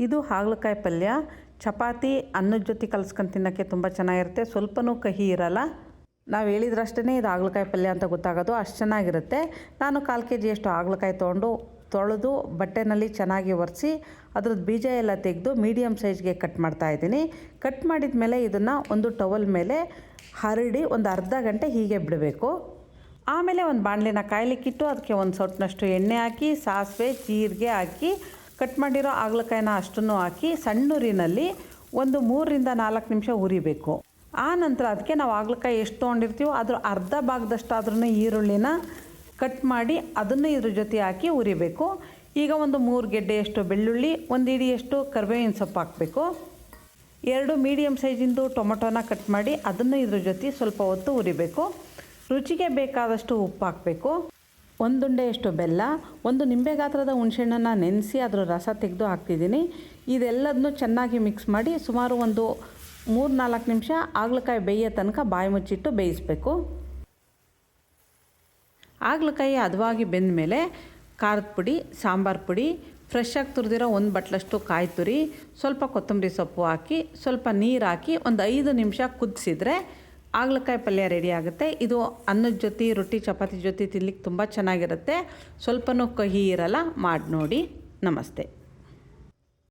ಇದು ಹಾಗಲಕಾಯಿ ಪಲ್ಯ. ಚಪಾತಿ ಅನ್ನದ ಜೊತೆ ಕಲ್ಸ್ಕೊಂಡು ತಿನ್ನೋಕ್ಕೆ ತುಂಬ ಚೆನ್ನಾಗಿರುತ್ತೆ. ಸ್ವಲ್ಪನೂ ಕಹಿ ಇರಲ್ಲ. ನಾವು ಹೇಳಿದ್ರಷ್ಟೇ ಇದು ಹಾಗಲಕಾಯಿ ಪಲ್ಯ ಅಂತ ಗೊತ್ತಾಗೋದು, ಅಷ್ಟು ಚೆನ್ನಾಗಿರುತ್ತೆ. ನಾನು 1/4 kg ಹಾಗಲಕಾಯಿ ತೊಳೆದು ಬಟ್ಟೆನಲ್ಲಿ ಚೆನ್ನಾಗಿ ಒರೆಸಿ ಅದ್ರದ್ದು ಬೀಜ ಎಲ್ಲ ತೆಗೆದು ಮೀಡಿಯಮ್ ಸೈಜ್ಗೆ ಕಟ್ ಮಾಡ್ತಾಯಿದ್ದೀನಿ. ಕಟ್ ಮಾಡಿದ ಮೇಲೆ ಇದನ್ನು ಒಂದು ಟವಲ್ ಮೇಲೆ ಹರಡಿ ಒಂದು ಅರ್ಧ ಗಂಟೆ ಹೀಗೆ ಬಿಡಬೇಕು. ಆಮೇಲೆ ಒಂದು ಬಾಣಲಿನ ಕಾಯ್ಲಿಕ್ಕಿಟ್ಟು ಅದಕ್ಕೆ ಒಂದು ಸೌಟ್ನಷ್ಟು ಎಣ್ಣೆ ಹಾಕಿ, ಸಾಸಿವೆ, ಜೀರಿಗೆ ಹಾಕಿ ಕಟ್ ಮಾಡಿರೋ ಹಾಗಲಕಾಯಿನ ಅಷ್ಟನ್ನು ಹಾಕಿ ಸಣ್ಣೂರಿನಲ್ಲಿ ಒಂದು 3ರಿಂದ 4 ನಿಮಿಷ ಹುರಿಬೇಕು. ಆ ನಂತರ ಅದಕ್ಕೆ ನಾವು ಹಾಗಲಕಾಯಿ ಎಷ್ಟು ತೊಗೊಂಡಿರ್ತೀವೋ ಅದ್ರ ಅರ್ಧ ಭಾಗದಷ್ಟಾದ್ರೂ ಈರುಳ್ಳಿನ ಕಟ್ ಮಾಡಿ ಅದನ್ನು ಇದ್ರ ಜೊತೆ ಹಾಕಿ ಹುರಿಬೇಕು. ಈಗ ಒಂದು 3 ಗೆಡ್ಡೆಯಷ್ಟು ಬೆಳ್ಳುಳ್ಳಿ, 1 ಹಿಡಿಯಷ್ಟು ಕರಿಬೇವಿನ ಸೊಪ್ಪು ಹಾಕಬೇಕು. 2 ಮೀಡಿಯಮ್ ಸೈಜಿಂದು ಟೊಮೊಟೊನ ಕಟ್ ಮಾಡಿ ಅದನ್ನು ಇದ್ರ ಜೊತೆ ಸ್ವಲ್ಪ ಹೊತ್ತು ಹುರಿಬೇಕು. ರುಚಿಗೆ ಬೇಕಾದಷ್ಟು ಉಪ್ಪು ಹಾಕಬೇಕು. 1 ಉಂಡೆಯಷ್ಟು ಬೆಲ್ಲ, 1 ನಿಂಬೆ ಗಾತ್ರದ ಹುಣಸೆಹಣ್ಣನ್ನು ನೆನೆಸಿ ಅದರ ರಸ ತೆಗೆದು ಹಾಕ್ತಿದ್ದೀನಿ. ಇದೆಲ್ಲದನ್ನು ಚೆನ್ನಾಗಿ ಮಿಕ್ಸ್ ಮಾಡಿ ಸುಮಾರು ಒಂದು 3-4 ನಿಮಿಷ ಹಾಗಲಕಾಯಿ ಬೇಯೋ ತನಕ ಬಾಯಿ ಮುಚ್ಚಿಟ್ಟು ಬೇಯಿಸಬೇಕು. ಹಾಗಲಕಾಯಿ ಹದವಾಗಿ ಬೆಂದ ಮೇಲೆ ಖಾರದ ಪುಡಿ, ಸಾಂಬಾರು ಪುಡಿ, ಫ್ರೆಶ್ ಆಗಿ ತುರಿದಿರೋ 1 ಬಟ್ಲಷ್ಟು ಕಾಯಿ ತುರಿ, ಸ್ವಲ್ಪ ಕೊತ್ತಂಬರಿ ಸೊಪ್ಪು ಹಾಕಿ ಸ್ವಲ್ಪ ನೀರು ಹಾಕಿ ಒಂದು 5 ನಿಮಿಷ ಕುದಿಸಿದ್ರೆ ಹಾಗಲಕಾಯಿ ಪಲ್ಯ ರೆಡಿ ಆಗುತ್ತೆ. ಇದು ಅನ್ನದ ಜೊತೆ, ರೊಟ್ಟಿ ಚಪಾತಿ ಜೊತೆ ತಿನ್ಲಿಕ್ಕೆ ತುಂಬ ಚೆನ್ನಾಗಿರುತ್ತೆ. ಸ್ವಲ್ಪನೂ ಕಹಿ ಇರಲ್ಲ. ಮಾಡಿ ನೋಡಿ. ನಮಸ್ತೆ.